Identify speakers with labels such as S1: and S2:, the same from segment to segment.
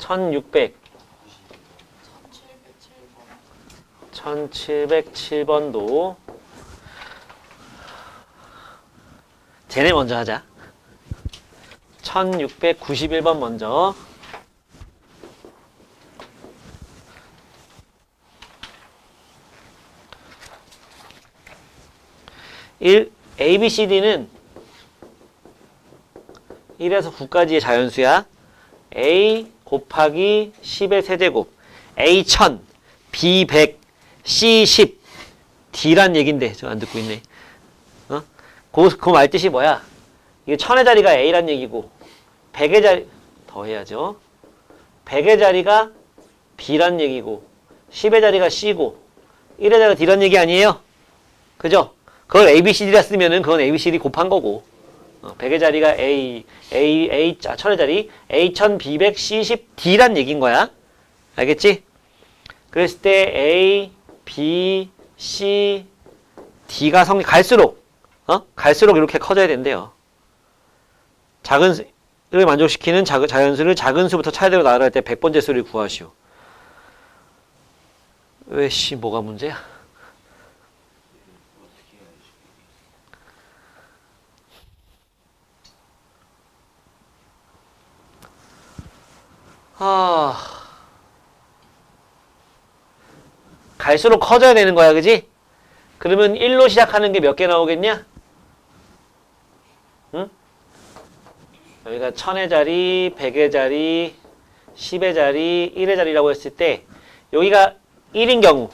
S1: 1600 1707번도 쟤네 먼저 하자. 1691번 먼저. ABCD는 1에서 9까지의 자연수야. A 곱하기 10의 세제곱, A 1000, B 100, C 10, D란 얘긴데 저 안 듣고 있네. 그 말 뜻이 뭐야? 이게 1000의 자리가 A란 얘기고 100의 자리 더 해야죠. 100의 자리가 B란 얘기고 10의 자리가 C고 1의 자리가 D란 얘기 아니에요? 그죠? 그걸 ABCD라 쓰면은 그건 ABCD 곱한 거고 100의 자리가 A, 1000의 자리 A 1000, B 100, C 10, D란 얘기인 거야. 알겠지? 그랬을 때 A, B, C, D가 갈수록 갈수록 이렇게 커져야 된대요. 작은 수를 만족시키는 자연수를 작은 수부터 차례대로 나열할 때 100번째 수를 구하시오. 왜 뭐가 문제야? 갈수록 커져야 되는 거야, 그지? 그러면 1로 시작하는 게 몇 개 나오겠냐? 응? 여기가 1000의 자리, 100의 자리, 10의 자리, 1의 자리라고 했을 때 여기가 1인 경우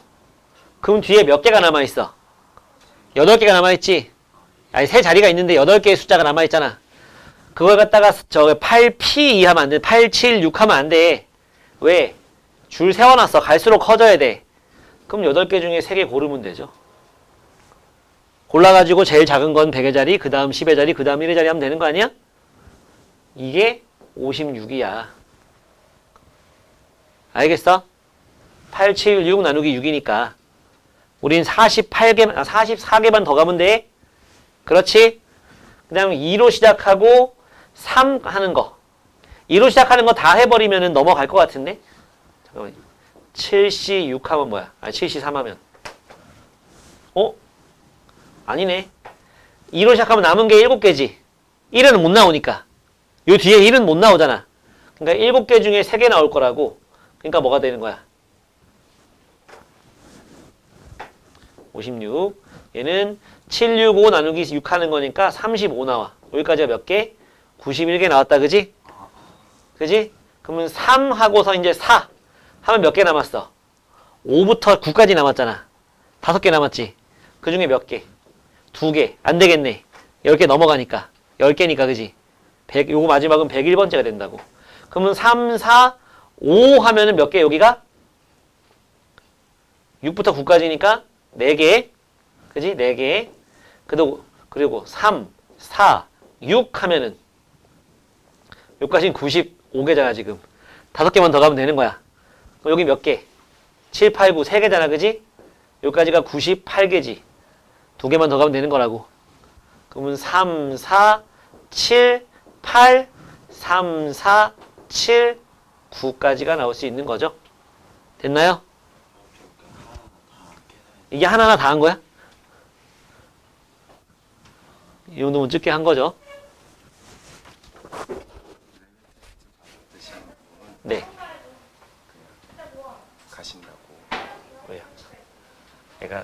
S1: 그럼 뒤에 몇 개가 남아있어? 8개가 남아있지? 아니, 세 자리가 있는데 8개의 숫자가 남아있잖아. 그걸 갖다가 8P 하면 안 돼. 8, 7, 6 하면 안 돼. 왜? 줄 세워놨어. 갈수록 커져야 돼. 그럼 8개 중에 3개 고르면 되죠. 골라가지고 제일 작은 건 100의 자리, 그 다음 10의 자리, 그 다음 1의 자리 하면 되는 거 아니야? 이게 56이야. 알겠어? 8, 7, 6 나누기 6이니까 우린 44개만 더 가면 돼. 그렇지? 그 다음에 2로 시작하고 3 하는 거. 2로 시작하는 거 다 해버리면 넘어갈 것 같은데? 잠깐만. 7C 6 하면 뭐야? 7C 3 하면. 아니네. 2로 시작하면 남은 게 7개지. 1은 못 나오니까. 요 뒤에 1은 못 나오잖아. 그러니까 7개 중에 3개 나올 거라고. 그러니까 뭐가 되는 거야? 56. 얘는 7, 6, 5 나누기 6 하는 거니까 35 나와. 여기까지가 몇 개? 91개 나왔다. 그지? 그지? 그러면 3 하고서 이제 4 하면 몇 개 남았어? 5부터 9까지 남았잖아. 5개 남았지? 그 중에 몇 개? 2개. 안 되겠네. 10개 넘어가니까. 10개니까, 그지? 요거 마지막은 101번째가 된다고. 그러면 3, 4, 5 하면은 몇 개 여기가? 6부터 9까지니까 4개. 그지? 4개. 그리고 3, 4, 6 하면은 여기까지는 95개잖아, 지금. 5개만 더 가면 되는 거야. 그럼 여기 몇 개? 7, 8, 9, 3개잖아, 그지? 여기까지가 98개지. 2개만 더 가면 되는 거라고. 그러면 3, 4, 7, 8, 3, 4, 7, 9까지가 나올 수 있는 거죠. 됐나요? 이게 하나하나 다 한 거야? 이 정도면 적게 한 거죠. 네.
S2: 가신다고.
S1: 왜요? 내가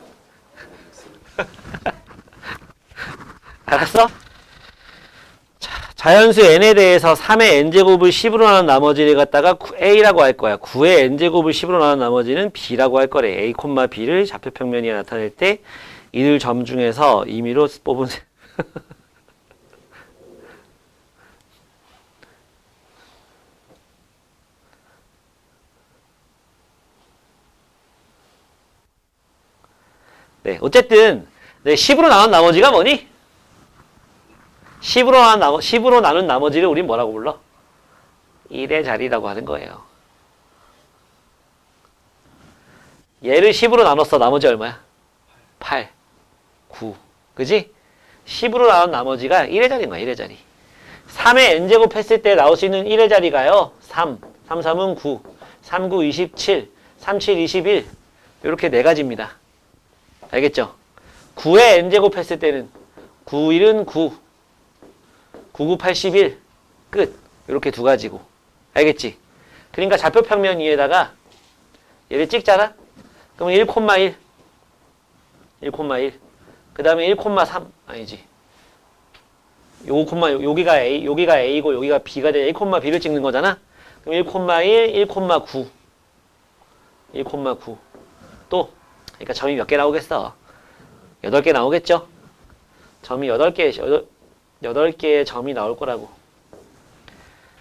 S1: 알았어? 자, 자연수 n에 대해서 3의 n제곱을 10으로 나눈 나머지를 갖다가 a라고 할 거야. 9의 n제곱을 10으로 나눈 나머지는 b라고 할 거래. a, b를 좌표평면이 나타낼 때 이들 점 중에서 임의로 뽑은 네, 어쨌든 10으로 나눈 나머지가 뭐니? 10으로 나눈 나머지를 우린 뭐라고 불러? 1의 자리라고 하는 거예요. 얘를 10으로 나눴어. 나머지 얼마야? 8, 9. 그지? 10으로 나눈 나머지가 1의 자리인 거야. 1의 자리. 3의 n제곱 했을 때 나올 수 있는 1의 자리가요. 3, 3, 3은 9, 3, 9, 27, 3, 7, 21 이렇게 네 가지입니다. 알겠죠? 9에 n제곱 했을 때는 9, 1은 9, 9, 9, 81 끝. 이렇게 두 가지고. 알겠지? 그러니까 좌표평면 위에다가 얘를 찍잖아? 그러면 1,1, 1,1. 그 다음에 1,3 아니지. 여기가 A고 여기가 B가 돼 1,B를 찍는 거잖아. 그럼 1,1, 1,9. 1,9. 또 그러니까 점이 몇 개 나오겠어? 8개 나오겠죠? 점이 8개의 점이 나올 거라고.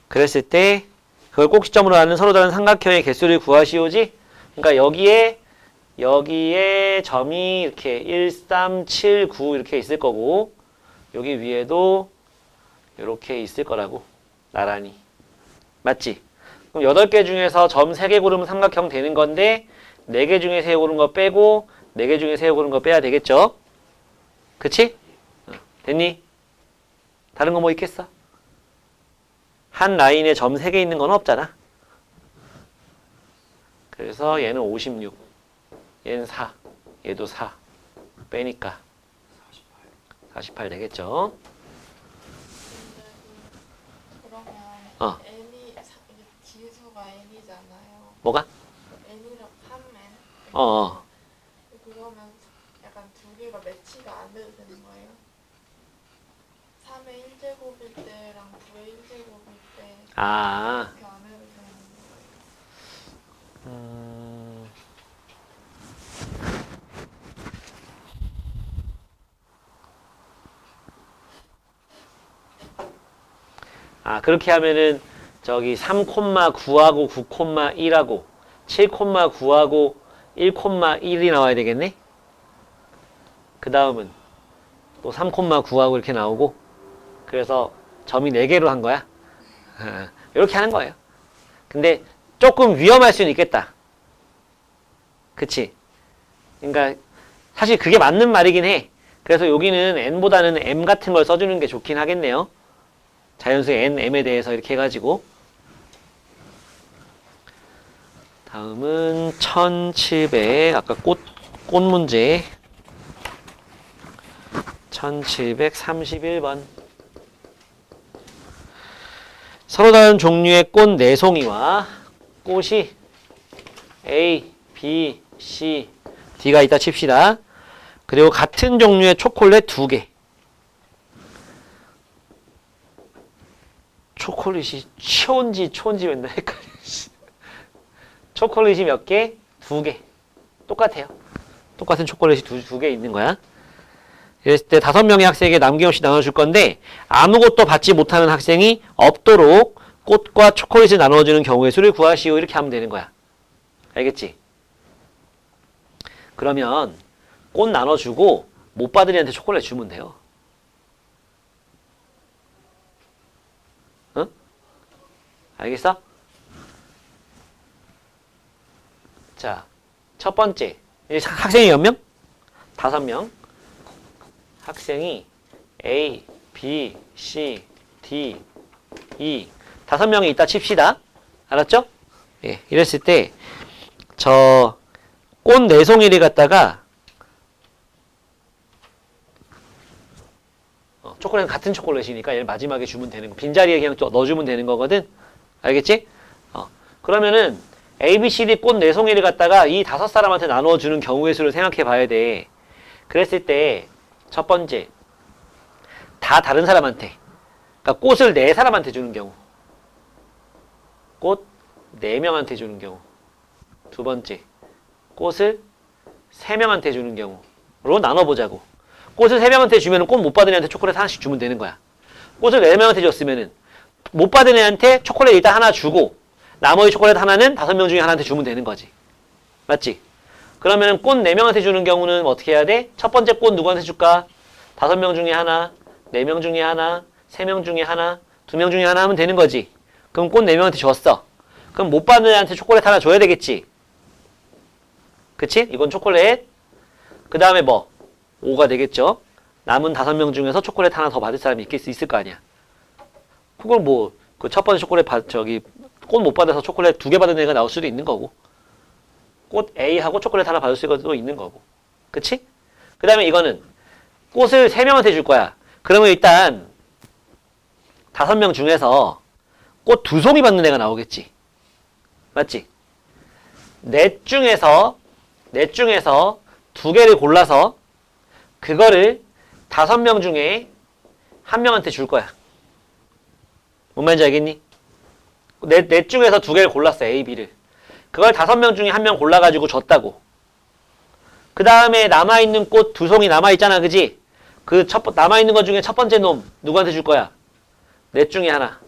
S1: 그랬을 때 그걸 꼭지점으로 하는 서로 다른 삼각형의 개수를 구하시오지? 그러니까 여기에 점이 이렇게 1, 3, 7, 9 이렇게 있을 거고 여기 위에도 이렇게 있을 거라고. 나란히. 맞지? 그럼 8개 중에서 점 3개 고르면 삼각형 되는 건데 4개 중에 3개 고른 거 빼고 4개 중에 3개 고른 거 빼야 되겠죠? 그치? 됐니? 다른 거 뭐 있겠어? 한 라인에 점 3개 있는 건 없잖아. 그래서 얘는 56, 얘는 4, 얘도 4 빼니까 48 되겠죠?
S2: 그러면
S1: 어.
S2: n이 이게 지수가 n이잖아요.
S1: 뭐가?
S2: n이랑 3n.
S1: 어.
S2: 그러면 약간 두 개가 매치가 안 돼도 되는 거예요? 3의 1제곱일 때랑 9의 1제곱일 때
S1: 아.
S2: 그렇게 안 해도 되는
S1: 그렇게 하면은 저기 3,9하고 9,1하고 7,9하고 1,1이 나와야 되겠네? 그 다음은 또 3,9하고 이렇게 나오고 그래서 점이 4개로 한 거야. 이렇게 하는 거예요. 근데 조금 위험할 수는 있겠다. 그치? 그러니까 사실 그게 맞는 말이긴 해. 그래서 여기는 n보다는 m 같은 걸 써주는 게 좋긴 하겠네요. 자연수의 n, m에 대해서 이렇게 해가지고. 다음은 1700 아까 꽃 문제 1731번 서로 다른 종류의 꽃 4송이와 꽃이 A, B, C, D가 있다 칩시다. 그리고 같은 종류의 초콜릿 2개. 초콜릿이 초인지 맨날 헷갈려. 초콜릿이 몇 개? 2개. 똑같아요. 똑같은 초콜릿이 두 개 있는 거야. 이랬을 때 5명의 학생에게 남김없이 나눠줄 건데 아무것도 받지 못하는 학생이 없도록 꽃과 초콜릿을 나눠주는 경우의 수를 구하시오. 이렇게 하면 되는 거야. 알겠지? 그러면 꽃 나눠주고 못 받은 애한테 초콜릿 주면 돼요. 응? 알겠어? 자, 첫 번째. 학생이 몇 명? 5명. 학생이 A, B, C, D, E 5명이 있다 칩시다. 알았죠? 예, 이랬을 때 저 꽃 4송이를 갖다가 초콜릿은 같은 초콜릿이니까 얘를 마지막에 주면 되는 거. 빈자리에 그냥 넣어주면 되는 거거든. 알겠지? 그러면은 A, B, C, D 꽃 4송이를 갖다가 이 5사람한테 나눠주는 경우의 수를 생각해 봐야 돼. 그랬을 때 첫 번째, 다 다른 사람한테. 그러니까 꽃을 4사람한테 주는 경우. 꽃 4명한테 주는 경우. 두 번째, 꽃을 3명한테 주는 경우로 나눠보자고. 꽃을 3명한테 주면 꽃 못 받은 애한테 초콜릿 하나씩 주면 되는 거야. 꽃을 4명한테 줬으면은 못 받은 애한테 초콜릿 일단 하나 주고 나머지 초콜릿 하나는 5명 중에 하나한테 주면 되는 거지. 맞지? 그러면은 꽃 4명한테 주는 경우는 어떻게 해야 돼? 첫 번째 꽃 누구한테 줄까? 5명 중에 하나, 4명 중에 하나, 3명 중에 하나, 2명 중에 하나 하면 되는 거지. 그럼 꽃 4명한테 줬어. 그럼 못 받는 애한테 초콜릿 하나 줘야 되겠지. 그치? 이건 초콜릿. 그 다음에 뭐? 5가 되겠죠? 남은 5명 중에서 초콜릿 하나 더 받을 사람이 있을 거 아니야. 그걸 뭐, 그 첫 번째 초콜릿 꽃 못 받아서 초콜릿 2개 받은 애가 나올 수도 있는 거고. 꽃 A하고 초콜릿 하나 받을 수도 있는 거고. 그치? 그 다음에 이거는 꽃을 3명한테 줄 거야. 그러면 일단 5명 중에서 꽃 2송이 받는 애가 나오겠지. 맞지? 넷 중에서 2개를 골라서 그거를 5명 중에 1명한테 줄 거야. 뭔 말인지 알겠니? 넷 중에서 2개를 골랐어. A, B를. 그걸 5명 중에 1명 골라가지고 줬다고. 그 다음에 남아있는 꽃 2송이 남아있잖아. 그지? 남아있는 것 중에 첫 번째 놈 누구한테 줄 거야? 넷 중에 하나.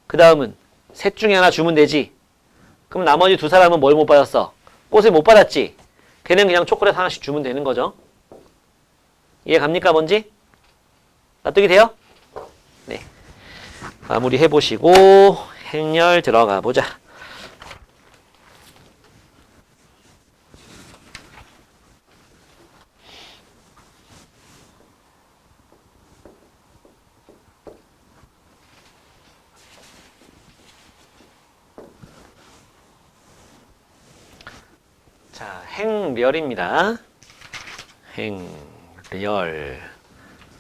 S1: 그 다음은 셋 중에 하나 주면 되지. 그럼 나머지 2사람은 뭘 못 받았어? 꽃을 못 받았지? 걔는 그냥 초콜릿 하나씩 주면 되는 거죠. 이해 갑니까 뭔지? 납득이 돼요? 네. 마무리 해보시고 행렬 들어가 보자. 자, 행렬입니다. 행렬.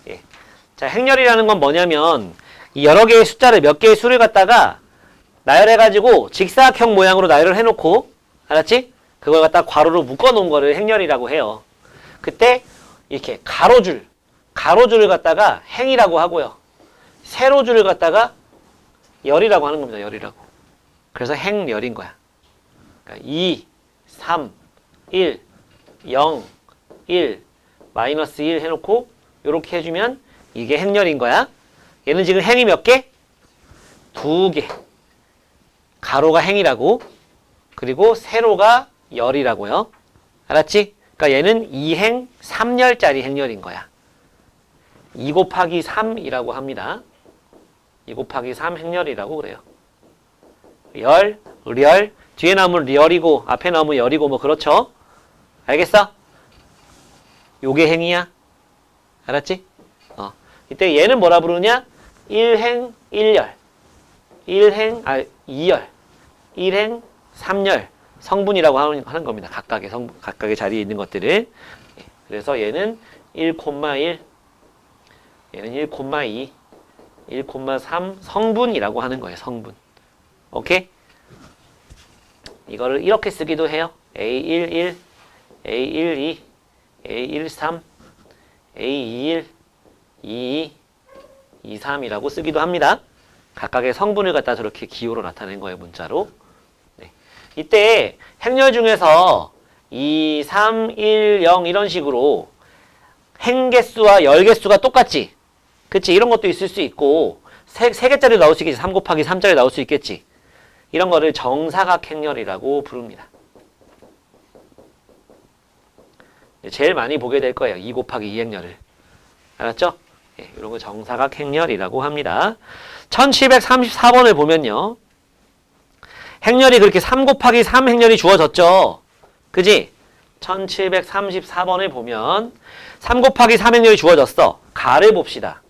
S1: 예. 자, 행렬이라는 건 뭐냐면 이 여러 개의 숫자를 몇 개의 수를 갖다가 나열해가지고 직사각형 모양으로 나열을 해놓고, 알았지? 그걸 갖다 괄호로 묶어놓은 거를 행렬이라고 해요. 그때 이렇게 가로줄을 갖다가 행이라고 하고요. 세로줄을 갖다가 열이라고 하는 겁니다. 열이라고. 그래서 행열인 거야. 그러니까 2, 3, 1, 0, 1, 마이너스 1 해놓고 이렇게 해주면 이게 행렬인 거야. 얘는 지금 행이 몇 개? 2개. 가로가 행이라고, 그리고 세로가 열이라고요. 알았지? 그러니까 얘는 2행 3열짜리 행렬인 거야. 2 곱하기 3이라고 합니다. 2 곱하기 3 행렬이라고 그래요. 열, 뒤에 나오면 리얼이고 앞에 나오면 열이고 뭐 그렇죠? 알겠어? 요게 행이야. 알았지? 이때 얘는 뭐라 부르냐? 1행 1열, 2열, 1행 3열 성분이라고 하는 겁니다. 각각의 자리에 있는 것들을. 그래서 얘는 1,1, 얘는 1,2, 1,3 성분이라고 하는 거예요. 성분. 오케이? 이거를 이렇게 쓰기도 해요. A11, A12, A13, A21, 22, 23이라고 쓰기도 합니다. 각각의 성분을 갖다 저렇게 기호로 나타낸 거예요. 문자로. 네. 이때 행렬 중에서 2, 3, 1, 0 이런 식으로 행개수와 열개수가 똑같지? 그치? 이런 것도 있을 수 있고 3개짜리 나올 수 있겠지. 3 곱하기 3짜리 나올 수 있겠지. 이런 거를 정사각 행렬이라고 부릅니다. 제일 많이 보게 될 거예요. 2 곱하기 2 행렬을. 알았죠? 예, 이런 거 정사각 행렬이라고 합니다. 1734번을 보면요. 행렬이 그렇게 3 곱하기 3 행렬이 주어졌죠. 그지? 1734번을 보면 3 곱하기 3 행렬이 주어졌어. 가를 봅시다.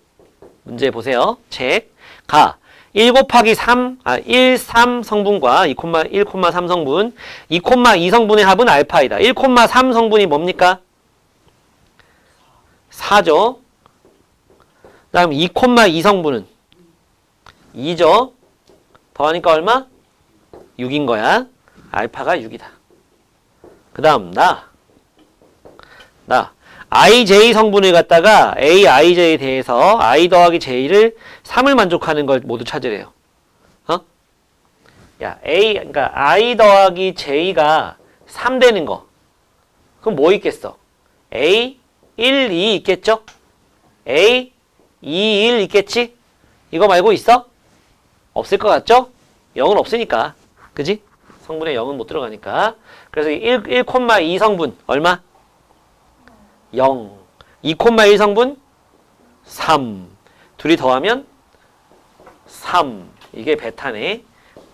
S1: 문제 보세요. 책. 가. 1 곱하기 3, 1, 3 성분과 1,3 성분, 2,2 성분의 합은 알파이다. 1,3 성분이 뭡니까? 4죠. 그 다음 2,2 성분은 2죠. 더하니까 얼마? 6인 거야. 알파가 6이다. 그 다음 나 IJ 성분을 갖다가 AIJ에 대해서 I 더하기 J를 3을 만족하는 걸 모두 찾으래요. 야, 그러니까 I 더하기 J가 3 되는 거. 그럼 뭐 있겠어? A, 1, 2 있겠죠? A, 2, 1 있겠지? 이거 말고 있어? 없을 것 같죠? 0은 없으니까. 그지? 성분에 0은 못 들어가니까. 그래서 1,2 성분 얼마? 0. 2,1 성분? 3. 둘이 더하면 3. 이게 베타네.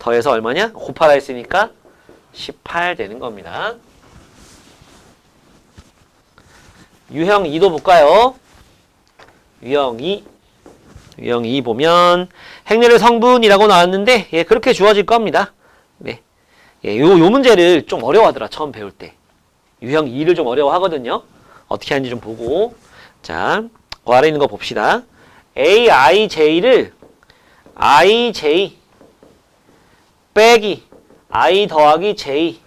S1: 더해서 얼마냐? 곱하라 했으니까 18 되는 겁니다. 유형 2도 볼까요? 유형 2. 유형 2 보면 행렬의 성분이라고 나왔는데 예, 그렇게 주어질 겁니다. 네. 예, 요 문제를 좀 어려워하더라. 처음 배울 때. 유형 2를 좀 어려워하거든요. 어떻게 하는지 좀 보고. 자, 그 아래 있는 거 봅시다. AIJ를 IJ 빼기 I 더하기 J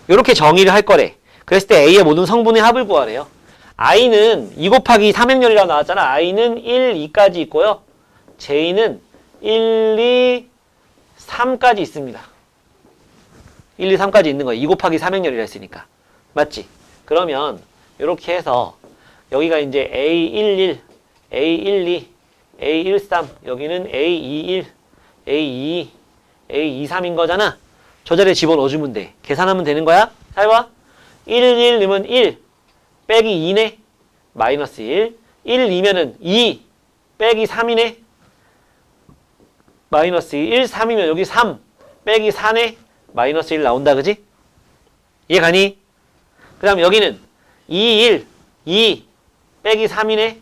S1: 이렇게 정의를 할 거래. 그랬을 때 A의 모든 성분의 합을 구하래요. I는 2 곱하기 3행렬이라고 나왔잖아. I는 1, 2까지 있고요. J는 1, 2, 3까지 있습니다. 1, 2, 3까지 있는 거야. 2 곱하기 3행렬이라 했으니까. 맞지? 그러면 이렇게 해서 여기가 이제 A11, A12, A13 여기는 A21, A22, A23인 거잖아. 저 자리에 집어넣어주면 돼. 계산하면 되는 거야. 잘 봐. 1 넣으면 1 빼기 2네. 마이너스 1. 1 2면은 2 빼기 3이네. 마이너스 1. 3이면 여기 3 빼기 4네. 마이너스 1 나온다. 그지? 이해 가니? 그 다음 여기는 2, 1, 2 빼기 3이네.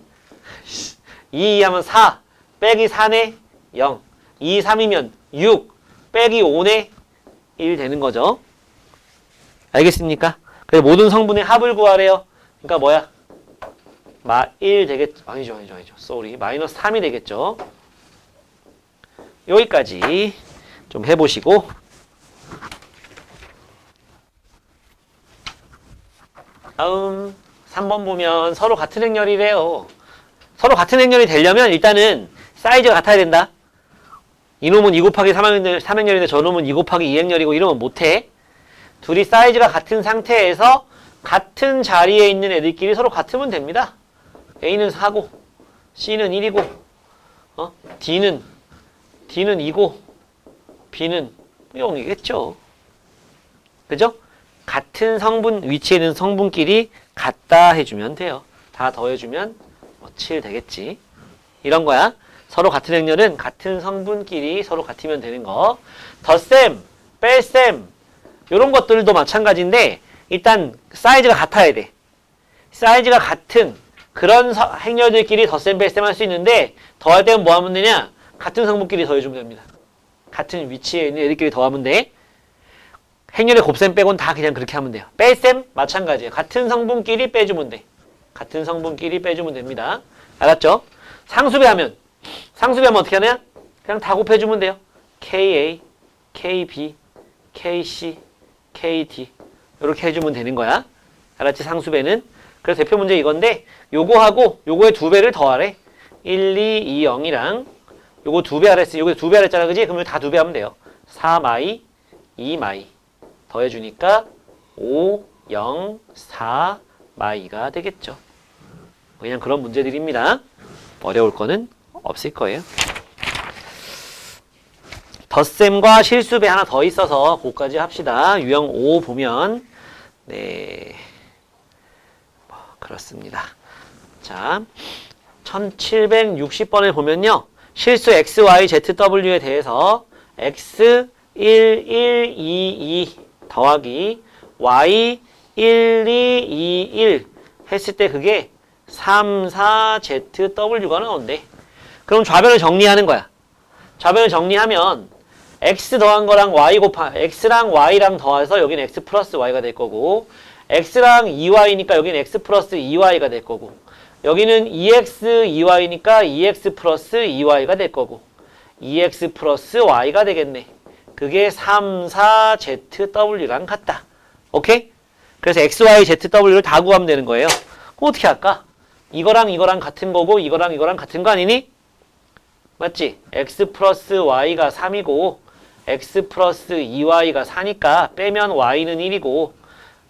S1: 2 하면 4 빼기 4네. 0. 2, 3이면 6 빼기 5네. 1 되는 거죠. 알겠습니까? 그래서 모든 성분의 합을 구하래요. 그러니까 뭐야? 1 되겠죠. 아니죠. 쏘리. 마이너스 3이 되겠죠. 여기까지 좀 해보시고. 다음 3번 보면 서로 같은 행렬이래요. 서로 같은 행렬이 되려면 일단은 사이즈가 같아야 된다. 이놈은 2 곱하기 3행렬인데 저놈은 2 곱하기 2행렬이고 이러면 못해. 둘이 사이즈가 같은 상태에서 같은 자리에 있는 애들끼리 서로 같으면 됩니다. A는 4고 C는 1이고 D는 2고 B는 0이겠죠. 그죠? 같은 성분 위치에 있는 성분끼리 같다 해주면 돼요. 다 더해주면 7 되겠지. 이런 거야. 서로 같은 행렬은 같은 성분끼리 서로 같으면 되는 거. 덧셈, 뺄셈 이런 것들도 마찬가지인데 일단 사이즈가 같아야 돼. 사이즈가 같은 그런 행렬들끼리 덧셈, 뺄셈 할 수 있는데 더할 때는 뭐 하면 되냐? 같은 성분끼리 더해주면 됩니다. 같은 위치에 있는 애들끼리 더하면 돼. 행렬의 곱셈 빼고는 다 그냥 그렇게 하면 돼요. 뺄셈 마찬가지예요. 같은 성분끼리 빼주면 돼. 같은 성분끼리 빼주면 됩니다. 알았죠? 상수배하면 어떻게 하냐? 그냥 다 곱해주면 돼요. KA, KB, KC, KD 이렇게 해주면 되는 거야. 알았지? 상수배는. 그래서 대표 문제 이건데 요거하고 요거의 2배를 더하래. 1, 2, 2, 0이랑 요거 2배 하랬으니 요거 2배 하랬잖아. 그지? 그러면 다 2배 하면 돼요. 4 마이, 2 마이 더해주니까 5, 0, 4 마이가 되겠죠. 그냥 그런 문제들입니다. 어려울 거는 없을 거예요. 덧셈과 실수배 하나 더 있어서 그거까지 합시다. 유형 5 보면 네 그렇습니다. 자 1760번을 보면요. 실수 x, y, z, w에 대해서 x 1, 1, 2, 2 더하기 y 1, 2, 2, 1 했을 때 그게 3, 4, z, w가 나온대. 그럼 좌변을 정리하는 거야. 좌변을 정리하면 x 더한 거랑 y x랑 y랑 더해서 여기는 x 플러스 y가 될 거고 x랑 2y니까 여기는 x 플러스 2y가 될 거고 여기는 2x, 2y니까 2x 플러스 2y가 될 거고 2x 플러스 y가 되겠네. 그게 3, 4, z, w랑 같다. 오케이? 그래서 x, y, z, w를 다 구하면 되는 거예요. 그럼 어떻게 할까? 이거랑 이거랑 같은 거고 이거랑 이거랑 같은 거 아니니? 맞지? x 플러스 y가 3이고 x 플러스 2y가 4니까 빼면 y는 1이고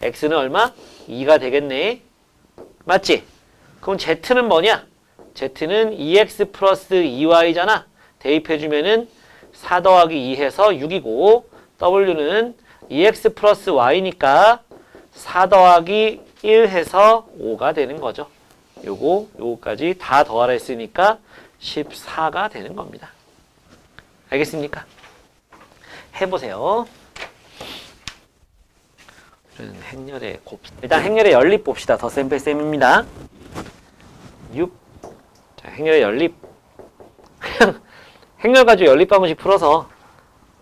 S1: x는 얼마? 2가 되겠네. 맞지? 그럼 z는 뭐냐? z는 2x 플러스 2y잖아. 대입해주면은 4 더하기 2 해서 6이고 w는 2x 플러스 y니까 4 더하기 1 해서 5가 되는 거죠. 요거까지 다 더하라 했으니까 14가 되는 겁니다. 알겠습니까? 해보세요. 행렬의 일단 행렬의 연립 봅시다. 덧셈 뺄셈입니다. 6. 자, 행렬의 연립 그냥 행렬 가지고 연립방정식 풀어서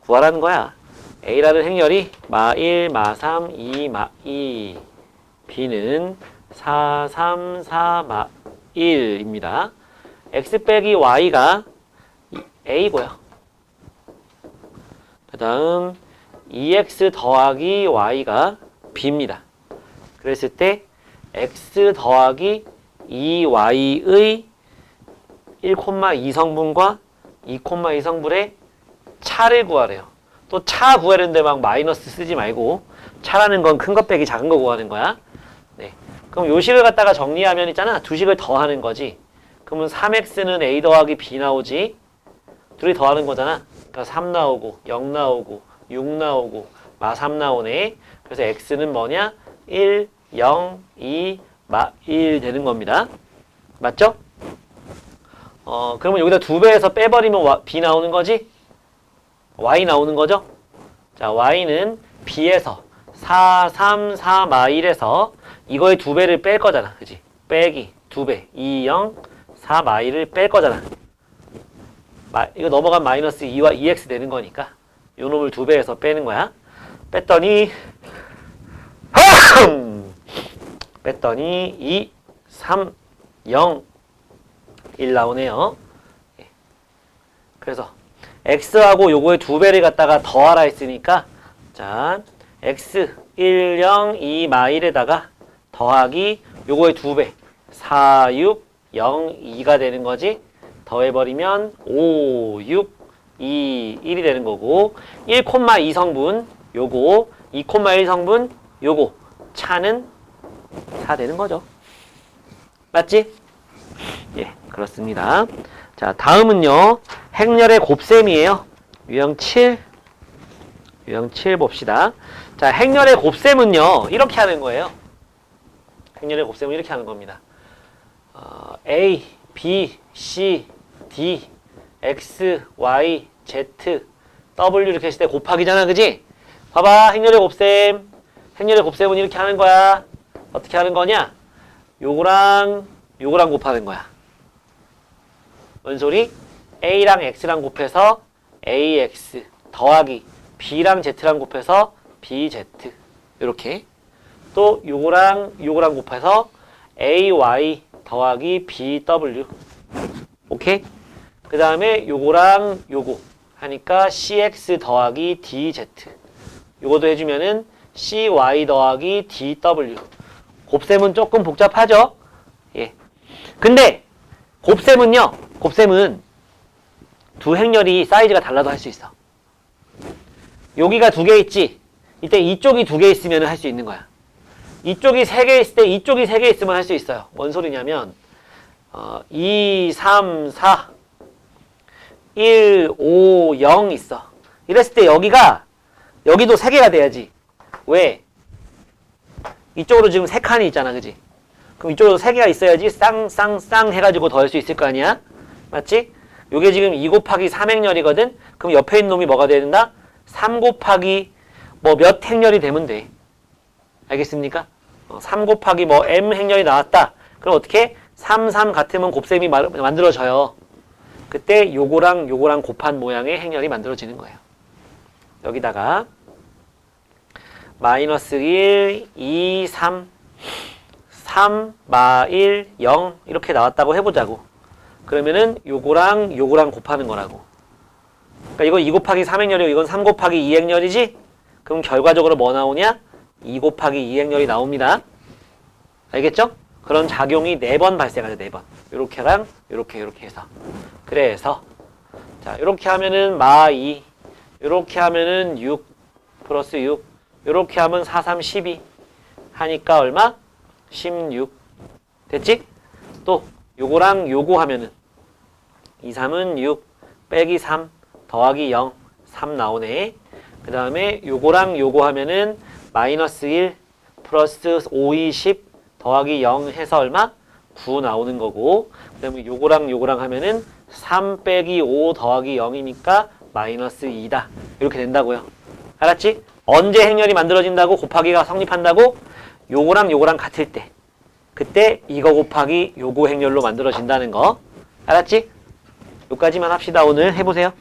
S1: 구하라는 거야. A라는 행렬이 마1, 마3, 2, 마2 B는 4, 3, 4, 마1입니다. X 빼기 Y가 A고요. 그 다음 2X 더하기 Y가 B입니다. 그랬을 때 X 더하기 2Y의 1,2성분과 2,2성분의 차를 구하래요. 또 차 구하려는데 막 마이너스 쓰지 말고 차라는 건 큰 것 빼기 작은 거 구하는 거야. 네. 그럼 요 식을 갖다가 정리하면 있잖아. 두 식을 더하는 거지. 그러면 3x는 a 더하기 b 나오지. 둘이 더하는 거잖아. 그러니까 3 나오고 0 나오고 6 나오고 마3 나오네. 그래서 x는 뭐냐? 1, 0, 2, 마1 되는 겁니다. 맞죠? 그러면 여기다 2배에서 빼버리면 b 나오는 거지? y 나오는 거죠? 자, y는 b에서 4, 3, 4, 마1에서 이거의 2배를 뺄 거잖아. 그지? 빼기 2배 2, 0, 4, 마1을 뺄 거잖아. 이거 넘어간 마이너스 2와 2x 되는 거니까 요 놈을 2배에서 빼는 거야. 뺐더니 2, 3, 0, 1 나오네요. 그래서 x하고 요거의 2배를 갖다가 더하라 했으니까 자 x 1, 0, 2, 마1에다가 더하기 요거의 2배 4, 6, 0, 2가 되는 거지. 더해버리면 5, 6, 2, 1이 되는 거고 1,2 성분 요거 2,1 성분 요거 차는 4 되는 거죠. 맞지? 예, 그렇습니다. 자, 다음은요. 행렬의 곱셈이에요. 유형 7 봅시다. 자, 행렬의 곱셈은요. 이렇게 하는 거예요. 행렬의 곱셈은 이렇게 하는 겁니다. A, B, C, D, X, Y, Z, W 이렇게 했을 때 곱하기잖아. 그지? 봐봐. 행렬의 곱셈. 행렬의 곱셈은 이렇게 하는 거야. 어떻게 하는 거냐? 요거랑 요거랑 곱하는 거야. 뭔 소리? A랑 X랑 곱해서 AX 더하기 B랑 Z랑 곱해서 BZ 이렇게 또 요거랑 요거랑 곱해서 AY 더하기 BW 오케이? 그 다음에 요거랑 요거 하니까 CX 더하기 DZ 요거도 해주면은 CY 더하기 DW 곱셈은 조금 복잡하죠? 예. 근데 곱셈은 두 행렬이 사이즈가 달라도 할 수 있어. 여기가 2개 있지? 이때 이쪽이 2개 있으면 할 수 있는 거야. 이쪽이 3개 있을 때 이쪽이 3개 있으면 할 수 있어요. 뭔 소리냐면 2, 3, 4 1, 5, 0 있어. 이랬을 때 여기도 3개가 돼야지. 왜? 이쪽으로 지금 3칸이 있잖아. 그지? 그럼 이쪽으로 3개가 있어야지 쌍쌍쌍 해가지고 더 할 수 있을 거 아니야? 맞지? 요게 지금 2 곱하기 3행렬이거든? 그럼 옆에 있는 놈이 뭐가 된다? 3 곱하기 뭐 몇 행렬이 되면 돼. 알겠습니까? 3 곱하기 뭐 m 행렬이 나왔다. 그럼 어떻게? 3, 3 같으면 곱셈이 만들어져요. 그때 요거랑 곱한 모양의 행렬이 만들어지는 거예요. 여기다가 마이너스 1, 2, 3 마 1, 0 이렇게 나왔다고 해보자고. 그러면은 요거랑 곱하는 거라고. 그러니까 이거 2 곱하기 3행렬이고 이건 3 곱하기 2행렬이지? 그럼 결과적으로 뭐 나오냐? 2 곱하기 2행렬이 나옵니다. 알겠죠? 그런 작용이 4번 발생하죠. 4번. 요렇게랑 요렇게 해서. 그래서 자 요렇게 하면은 마 2 요렇게 하면은 6 플러스 6 요렇게 하면 4, 3, 12 하니까 얼마? 16 됐지? 또 요거랑 요거 하면은 2, 3은 6 빼기 3 더하기 0 3 나오네. 그 다음에 요거랑 요거 하면은 마이너스 1 플러스 5, 20 더하기 0 해서 얼마? 9 나오는 거고 그 다음에 요거랑 하면은 3 빼기 5 더하기 0이니까 마이너스 2다. 이렇게 된다고요. 알았지? 언제 행렬이 만들어진다고? 곱하기가 성립한다고? 요거랑 같을 때. 그때 이거 곱하기 요거 행렬로 만들어진다는 거. 알았지? 여기까지만 합시다. 오늘 해보세요.